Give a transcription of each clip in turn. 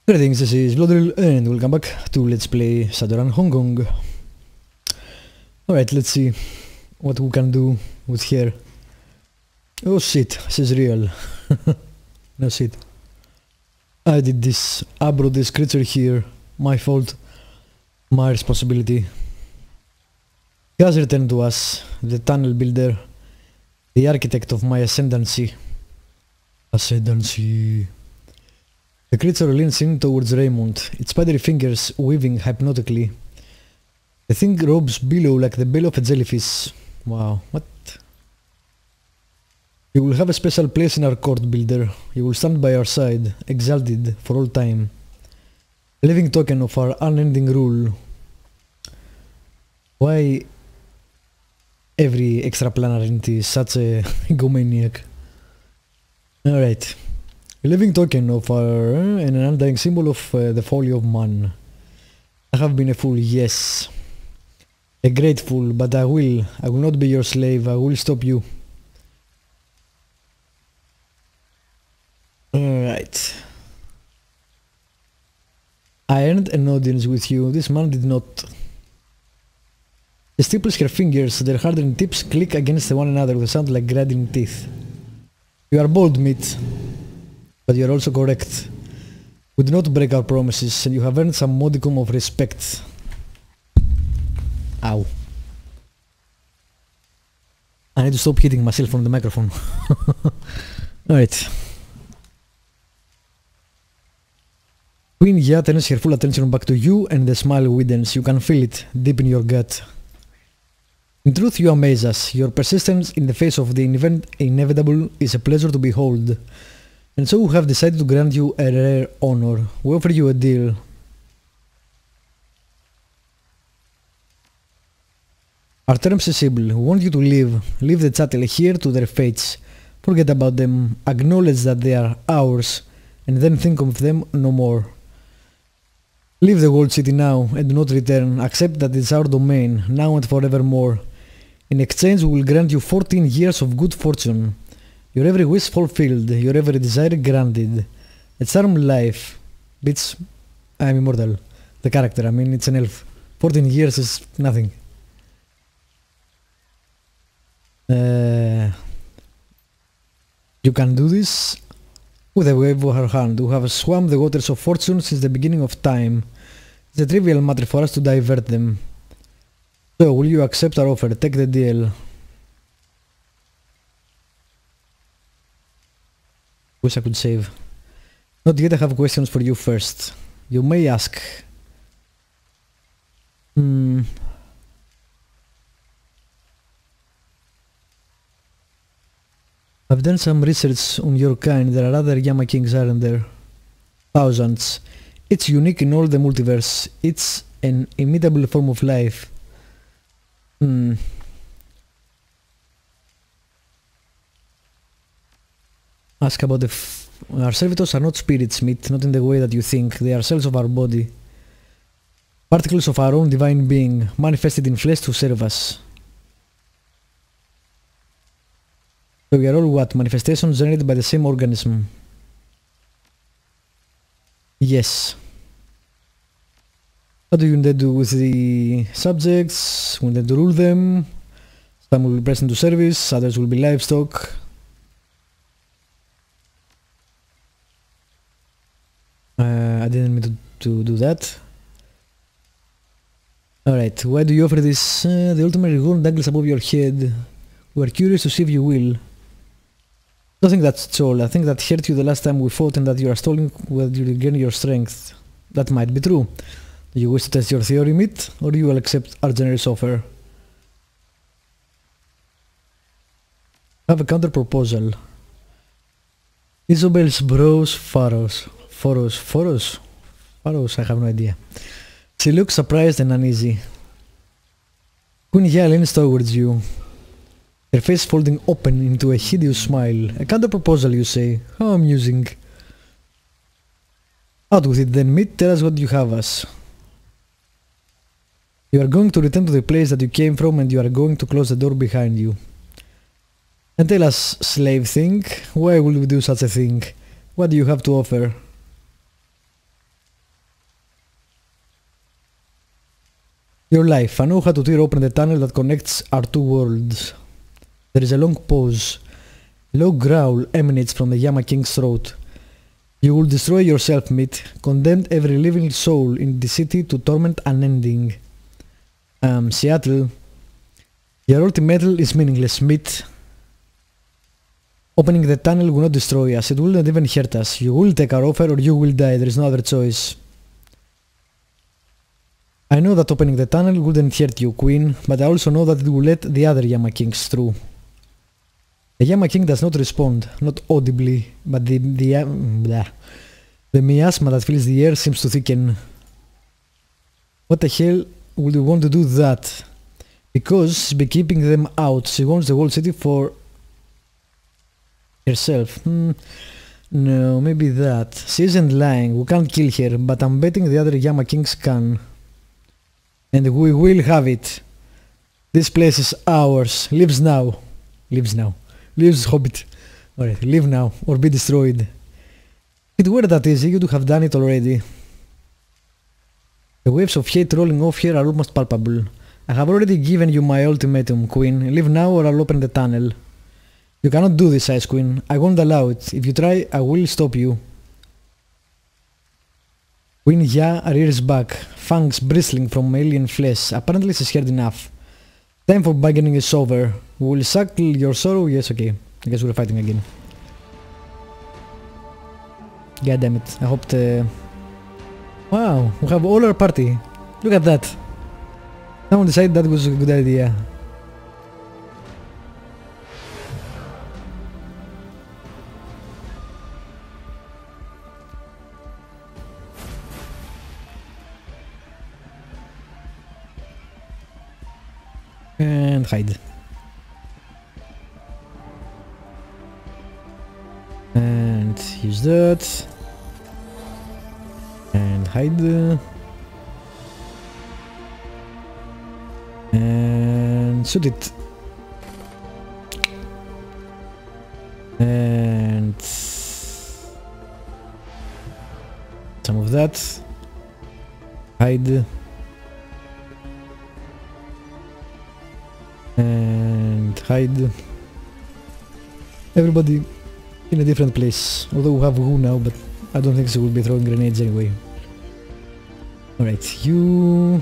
Greetings, this is Vlodril and welcome back to Let's Play Shadowrun Hong Kong. Alright, let's see what we can do with here. Oh shit, this is real. No shit. I did this, I brought this creature here. My fault, my responsibility. He has returned to us, the tunnel builder, the architect of my ascendancy. The creature leans in towards Raymond, its spidery fingers weaving hypnotically. The thing robes below like the belly of a jellyfish. Wow, what? You will have a special place in our court, builder. You will stand by our side, exalted for all time. A living token of our unending rule. Why every extraplanar entity is such a egomaniac? Alright. A living token of our and an undying symbol of the folly of man. I have been a fool, yes. A great fool, but I will not be your slave, I will stop you. Alright. I earned an audience with you, this man did not. She stipples her fingers, their hardened tips click against one another with a sound like grinding teeth. You are bold, meat. But you are also correct. We do not break our promises, and you have earned some modicum of respect. Ow. I need to stop hitting myself from the microphone. Alright. Queen Ya turns her full attention back to you, and the smile widens. You can feel it deep in your gut. In truth, you amaze us. Your persistence in the face of the inevitable is a pleasure to behold. And so we have decided to grant you a rare honor. We offer you a deal. Our terms are simple. We want you to leave the chattel here to their fates. Forget about them, acknowledge that they are ours, and then think of them no more. Leave the walled city now and do not return. Accept that it's our domain, now and forevermore. In exchange we will grant you 14 years of good fortune. Your every wish fulfilled, your every desire granted. A charmed life. Bitch, I'm immortal. The character, I mean, it's an elf. 14 years is nothing. You can do this with a wave of her hand. We have swam the waters of fortune since the beginning of time. It's a trivial matter for us to divert them. So, will you accept our offer? Take the deal. Wish I could save. Not yet, I have questions for you first. You may ask. I've done some research on your kind. There are other Yama Kings, aren't there? Thousands. It's unique in all the multiverse. It's an immutable form of life. Ask about our servitors are not spirits, meat, not in the way that you think. They are cells of our body. Particles of our own divine being, manifested in flesh to serve us. So we are all what? Manifestations generated by the same organism. Yes. What do you intend to do with the subjects? We intend to rule them. Some will be pressed into service, others will be livestock. I didn't mean to do that. Alright, why do you offer this? The ultimate reward dangles above your head. We are curious to see if you will. I don't think that's all. I think that hurt you the last time we fought and that you are stalling while you regain your strength. That might be true. Do you wish to test your theory, meat, or you will accept our generous offer? I have a counter proposal. Isabel's bros Pharos, I have no idea. She looks surprised and uneasy. Queen Ya leans towards you, her face folding open into a hideous smile. A counter proposal, you say? How amusing. Out with it then, meat, tell us what you have us. You are going to return to the place that you came from and you are going to close the door behind you. And tell us, slave thing, why would we do such a thing? What do you have to offer? Your life. I know how to tear open the tunnel that connects our two worlds. There is a long pause. A low growl emanates from the Yama King's throat. You will destroy yourself, Meat. Condemned every living soul in the city to torment unending. Seattle. Your ultimatum is meaningless, Meat. Opening the tunnel will not destroy us. It will not even hurt us. You will take our offer or you will die. There is no other choice. I know that opening the tunnel wouldn't hurt you, Queen, but I also know that it will let the other Yama Kings through. The Yama King does not respond, not audibly, but the miasma that fills the air seems to thicken. What the hell would you want to do that? Because by keeping them out, she wants the whole city for herself. No, maybe that. She isn't lying, we can't kill her, but I'm betting the other Yama Kings can. And we will have it. This place is ours. Lives now. Lives now. Lives Hobbit. Alright, live now or be destroyed. If it were that easy, you'd have done it already. The waves of hate rolling off here are almost palpable. I have already given you my ultimatum, Queen. Live now or I'll open the tunnel. You cannot do this, Ice Queen. I won't allow it. If you try, I will stop you. Queen Ya rears back, fangs bristling from alien flesh. Apparently she's heard enough. Time for bargaining is over. We will suckle your sorrow. Yes, okay. I guess we're fighting again. God damn it. I hoped... Wow, we have all our party. Look at that. Someone decided that was a good idea. And hide. And use that. And hide. And shoot it. And some of that. Hide. And hide. Everybody in a different place. Although we have Wu now, but I don't think she will be throwing grenades anyway. Alright, you...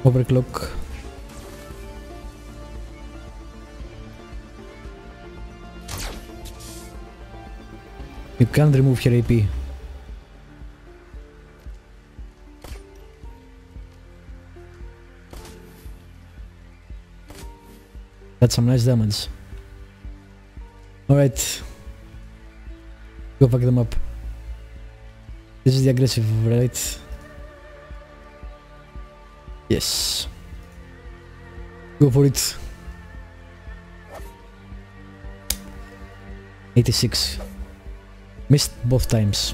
Overclock. You can't remove her AP. That's some nice damage. Alright. Go fuck them up. This is the aggressive, right? Yes. Go for it. 86. Missed both times.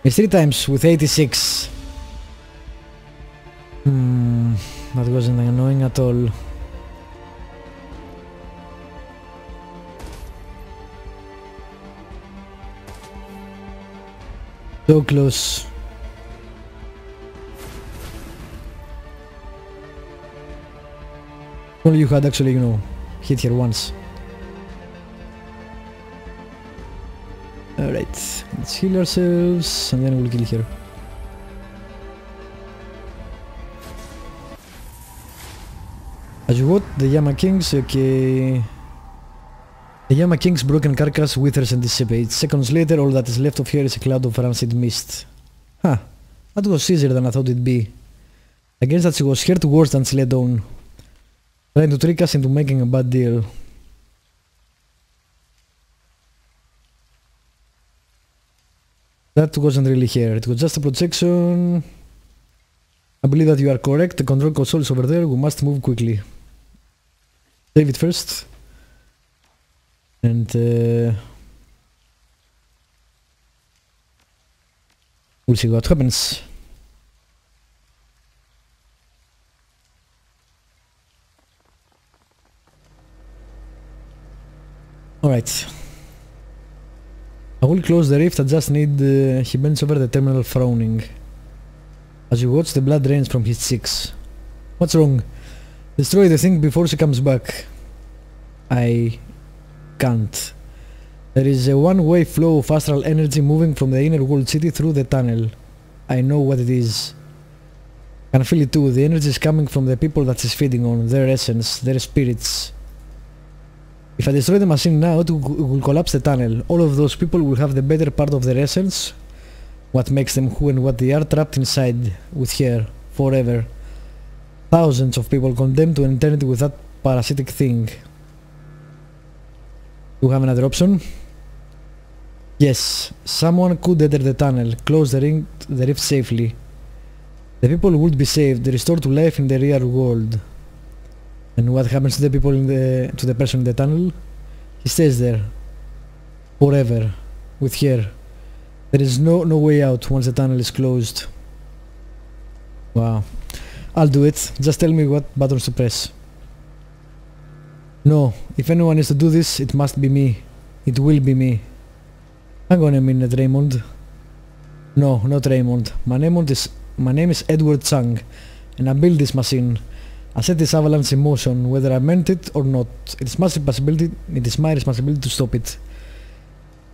Missed 3 times with 86. That wasn't annoying at all. So close. Only you had actually, you know, hit here once. Alright, let's heal ourselves and then we'll kill her. As you watch the Yama Kings, okay. The Yama King's broken carcass withers and dissipates. Seconds later, all that is left of her is a cloud of rancid mist. Huh, that was easier than I thought it'd be. I guess that she was hurt worse than she let on. Trying to trick us into making a bad deal. That wasn't really her, it was just a projection. I believe that you are correct, the control console is over there, we must move quickly. Save it first. And we'll see what happens. Alright. I will close the rift, I just need... he bends over the terminal frowning. As you watch, the blood drains from his cheeks. What's wrong? Destroy the thing before she comes back. I can't. There is a one-way flow of astral energy moving from the inner world city through the tunnel. I know what it is. I can feel it too. The energy is coming from the people that she's feeding on, their essence, their spirits. If I destroy the machine now, it will collapse the tunnel. All of those people will have the better part of their essence, what makes them who and what they are, trapped inside with her, forever. Thousands of people condemned to an eternity with that parasitic thing. Do you have another option? Yes, someone could enter the tunnel, close the rift safely. The people would be saved, restored to life in the real world. And what happens to the people to the person in the tunnel? He stays there, forever, with her. There is no way out once the tunnel is closed. Wow. I'll do it. Just tell me what buttons to press. No, if anyone is to do this, it must be me. It will be me. Hang on a minute, Raymond. No, not Raymond. My name is Edward Chang, and I built this machine. I set this avalanche in motion, whether I meant it or not. It is my responsibility to stop it.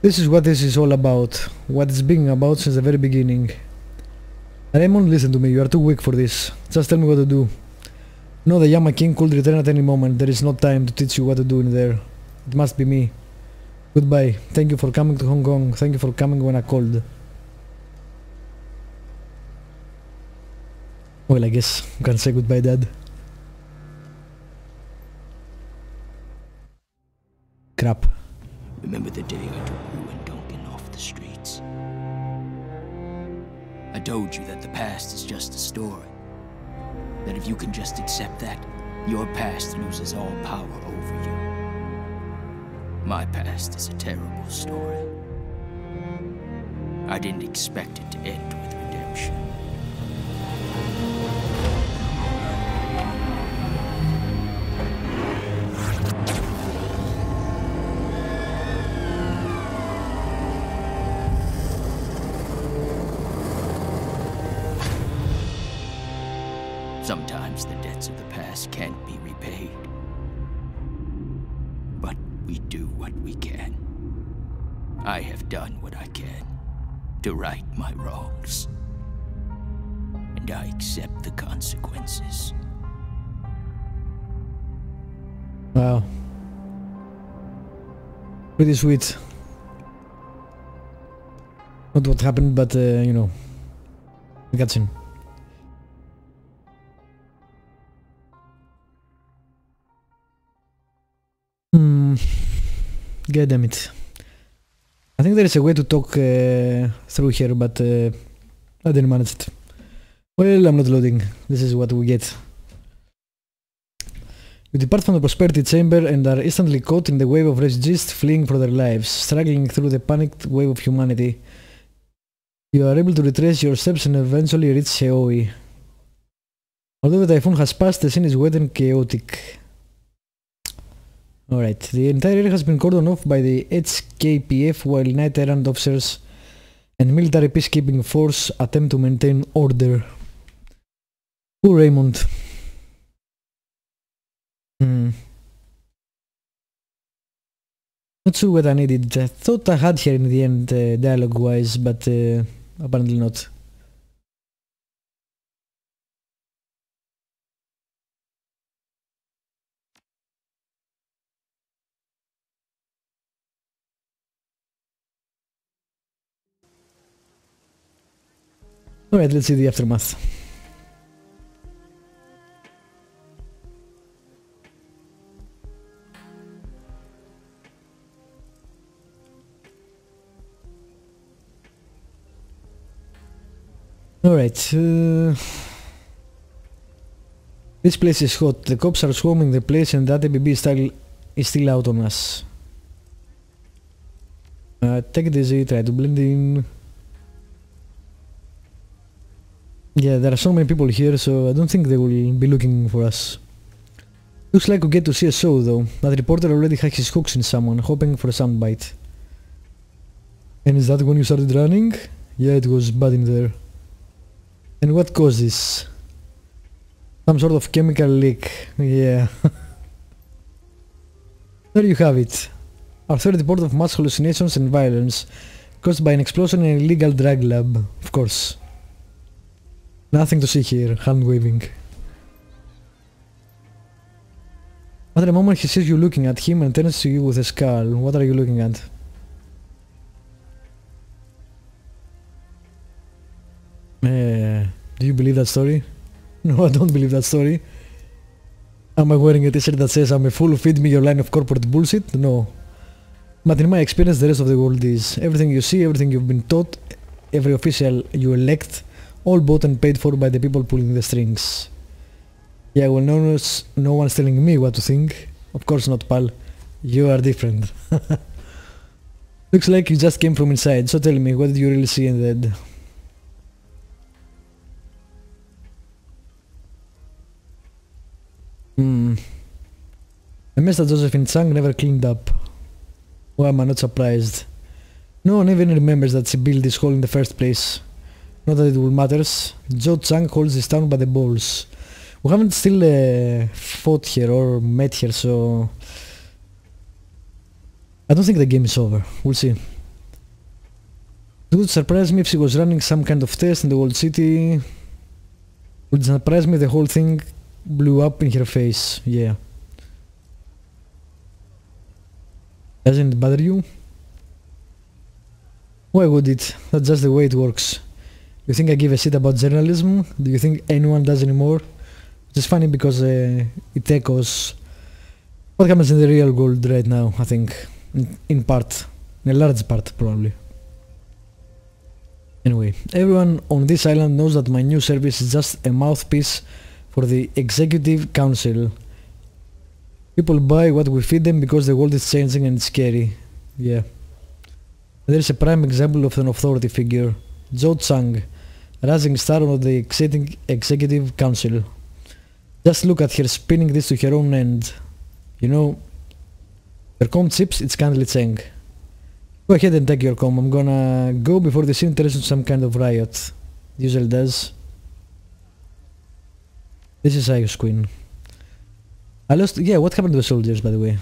This is what this is all about. What it's been about since the very beginning. Raymond, listen to me. You are too weak for this. Just tell me what to do. No, the Yama King could return at any moment. There is no time to teach you what to do in there. It must be me. Goodbye. Thank you for coming to Hong Kong. Thank you for coming when I called. Well, I guess you can say goodbye, Dad. Crap. Remember the day I took you and Duncan off the streets? I told you that the past is just a story. That if you can just accept that, your past loses all power over you. My past is a terrible story. I didn't expect it to end with redemption. Sometimes the debts of the past can't be repaid. But we do what we can. I have done what I can to right my wrongs. And I accept the consequences. Wow. Pretty sweet. Not what happened, but you know, the cutscene. God damn it. I think there is a way to talk through here, but I didn't manage it. Well, I'm not loading. This is what we get. You depart from the prosperity chamber and are instantly caught in the wave of refugees fleeing for their lives, struggling through the panicked wave of humanity. You are able to retrace your steps and eventually reach Seoi. Although the typhoon has passed, the scene is wet and chaotic. Alright, the entire area has been cordoned off by the HKPF while Knight Errant officers and military peacekeeping force attempt to maintain order. Poor Raymond. Not sure what I needed. I thought I had here in the end, dialogue-wise, but apparently not. Alright, let's see the aftermath. Alright, this place is hot. The cops are swarming the place and that ABB is still out on us. Take it easy, try to blend in. Yeah, there are so many people here, so I don't think they will be looking for us. Looks like we get to see a show though. That reporter already had his hooks in someone, hoping for a soundbite. And is that when you started running? Yeah, it was bad in there. And what causes? Some sort of chemical leak. Yeah. There you have it. Our third report of mass hallucinations and violence caused by an explosion in an illegal drug lab. Of course. Nothing to see here. Hand waving. At the moment he sees you looking at him and turns to you with a scowl. What are you looking at? Do you believe that story? No, I don't believe that story. Am I wearing a t-shirt that says I'm a fool, feed me your line of corporate bullshit? No. But in my experience the rest of the world is. Everything you see, everything you've been taught, every official you elect, all bought and paid for by the people pulling the strings. Yeah, well, no one's telling me what to think. Of course not, pal. You are different. Looks like you just came from inside, so tell me, what did you really see in the dead? A mess that Josephine Chang never cleaned up. Why am I not surprised? No one even remembers that she built this hole in the first place. Not that it will matters. Joe Chang holds this town by the balls. We haven't still fought here or met here, so I don't think the game is over. We'll see. It would surprise me if she was running some kind of test in the old city. It would surprise me if the whole thing blew up in her face. Yeah. Doesn't it bother you? Why would it? That's just the way it works. You think I give a shit about journalism? Do you think anyone does anymore? It's funny because it echoes what happens in the real world right now, I think. In part. In a large part, probably. Anyway, everyone on this island knows that my new service is just a mouthpiece for the Executive Council. People buy what we feed them because the world is changing and it's scary. Yeah. There's a prime example of an authority figure. Joe Chang, rising star of the Executive Council. Just look at her spinning this to her own end. You know, her comm chips, it's kindly Chang. Go ahead and take your comm. I'm gonna go before the scene turns into some kind of riot. Usually does. This is Ice Queen. I lost. Yeah, what happened to the soldiers, by the way?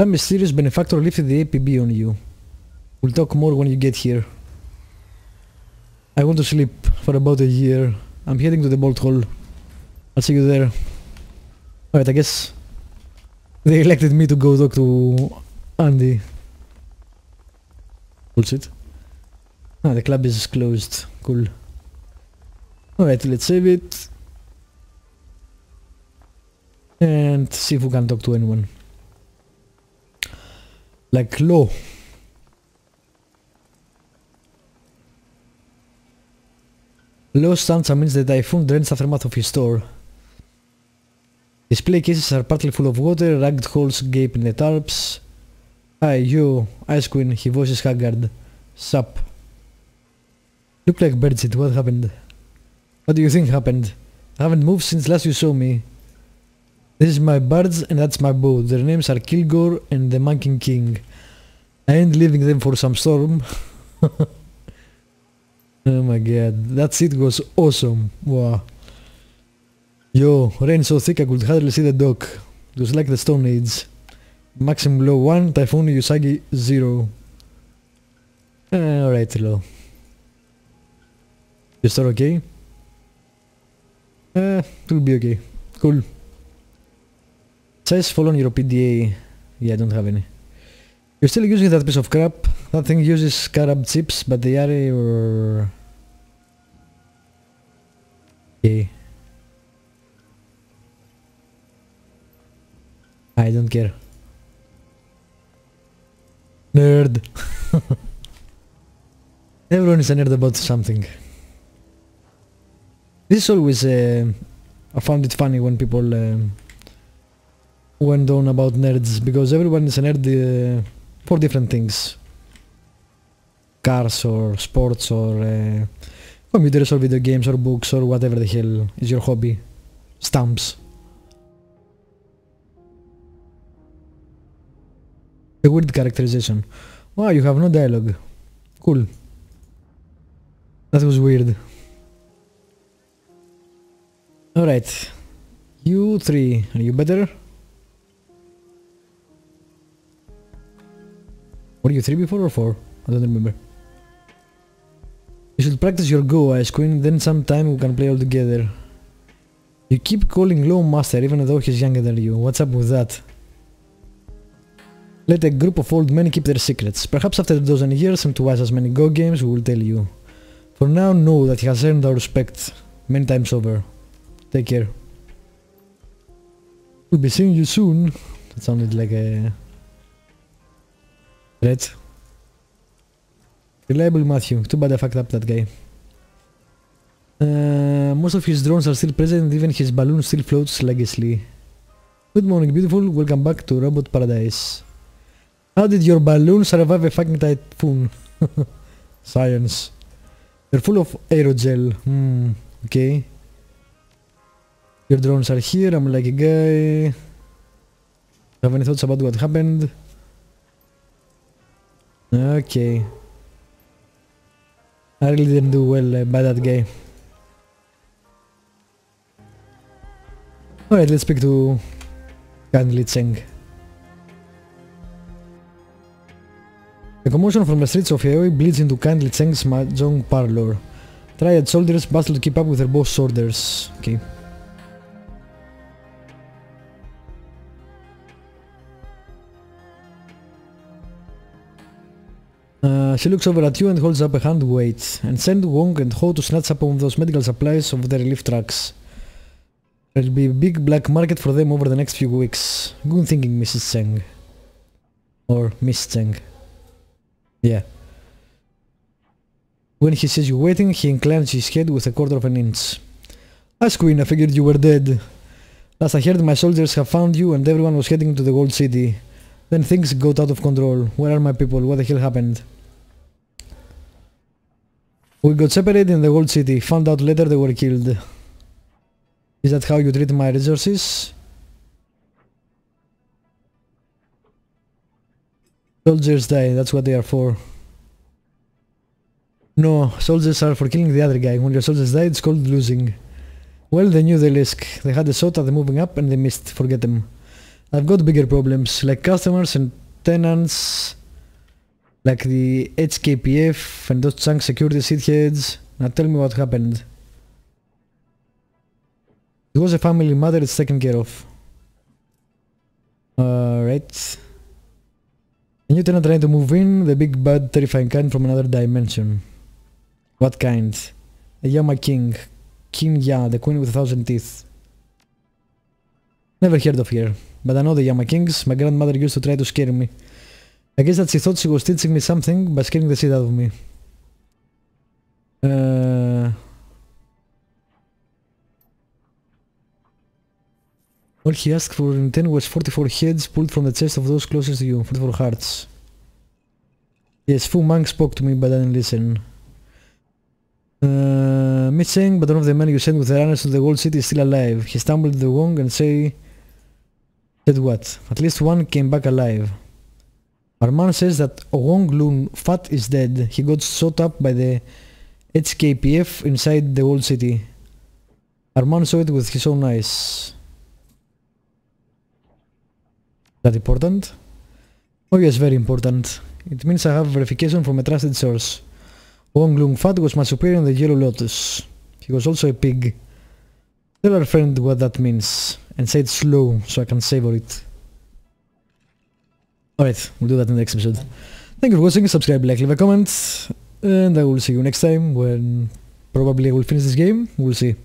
Some mysterious benefactor lifted the APB on you. We'll talk more when you get here. I want to sleep for about a year. I'm heading to the bolt hole. I'll see you there. Alright, I guess they elected me to go talk to Andy. Bullshit. Ah, the club is closed. Cool. Alright, let's save it. And see if we can talk to anyone. Like Lo. Lo's stanza means the typhoon drenched aftermath of his store. Display cases are partly full of water, ragged holes gape in the tarps. Hi, you, Ice Queen, he voices haggard. Sup. Look like birdshit, what happened? What do you think happened? I haven't moved since last you saw me. This is my birds and that's my boat. Their names are Kilgore and the Monkey King. I ain't leaving them for some storm. Oh my god, that shit was awesome. Wow. Yo, rain so thick I could hardly see the dock. It was like the Stone Age. Maximum low 1, Typhoon Usagi 0. Alright, low. Your store okay? It'll be okay. Cool. Says follow on your PDA. Yeah, I don't have any. You're still using that piece of crap. That thing uses scarab chips, but they are your... Okay. I don't care. Nerd. Everyone is a nerd about something. This is always I found it funny when people went on about nerds, because everyone is a nerd for different things. Cars or sports or computers or video games or books or whatever the hell is your hobby. Stamps. A weird characterization. Wow, you have no dialogue. Cool. That was weird. Alright. You three, are you better? Were you 3 before or 4? I don't remember. You should practice your go, Ice Queen, then sometime we can play all together. You keep calling Low Master even though he's younger than you. What's up with that? Let a group of old men keep their secrets. Perhaps after a dozen years and twice as many Go games we will tell you. For now, know that he has earned our respect many times over. Take care. We'll be seeing you soon. That sounded like a threat. Reliable Matthew. Too bad I fucked up that guy. Most of his drones are still present, even his balloon still floats legacy. Good morning, beautiful. Welcome back to Robot Paradise. How did your balloon survive a fucking typhoon? Science. They're full of aerogel. Okay. Your drones are here. I'm like a guy. Have any thoughts about what happened? Okay. I really didn't do well by that guy. Alright, let's speak to Kindly Cheng. The commotion from the streets of Aoi bleeds into Kindly Cheng's mahjong parlor. Triad soldiers bustle to keep up with their boss' orders. Okay. She looks over at you and holds up a hand. Wait. And send Wong and Ho to snatch up one of those medical supplies of the relief trucks. There'll be a big black market for them over the next few weeks. Good thinking, Mrs. Cheng. Or Miss Cheng. Yeah. When he sees you waiting, he inclines his head with a quarter of an inch. As Queen, I figured you were dead. Last I heard, my soldiers have found you and everyone was heading to the Gold City. Then things got out of control. Where are my people? What the hell happened? We got separated in the Gold City. Found out later they were killed. Is that how you treat my resources? Soldiers die, that's what they are for. No, soldiers are for killing the other guy. When your soldiers die, it's called losing. Well, they knew the risk. They had a shot at the moving up and they missed. Forget them. I've got bigger problems, like customers and tenants, like the HKPF and those chunk security shitheads. Now tell me what happened. It was a family matter, it's taken care of. Right. A new tenant trying to move in, the big bad terrifying kind from another dimension. What kind? A Yama King. King Ya, the queen with 1,000 teeth. Never heard of her, but I know the Yama Kings. My grandmother used to try to scare me. I guess that she thought she was teaching me something by scaring the shit out of me. All he asked for in return was 44 heads pulled from the chest of those closest to you. 44 hearts. Yes, Fu Mang spoke to me but I didn't listen. Miss Cheng, but one of the men you sent with the runners to the Gold City is still alive. He stumbled the Wong and said what? At least one came back alive. Our man says that Wong Lun Fat is dead. He got shot up by the HKPF inside the Gold City. Our man saw it with his own eyes. That important? Oh yes, very important. It means I have verification from a trusted source. Wong Lung Fat was my superior in the Yellow Lotus. He was also a pig. Tell our friend what that means, and say it slow so I can savor it. Alright, we'll do that in the next episode. Thank you for watching, subscribe, like, leave a comment, and I will see you next time when probably I will finish this game. We'll see.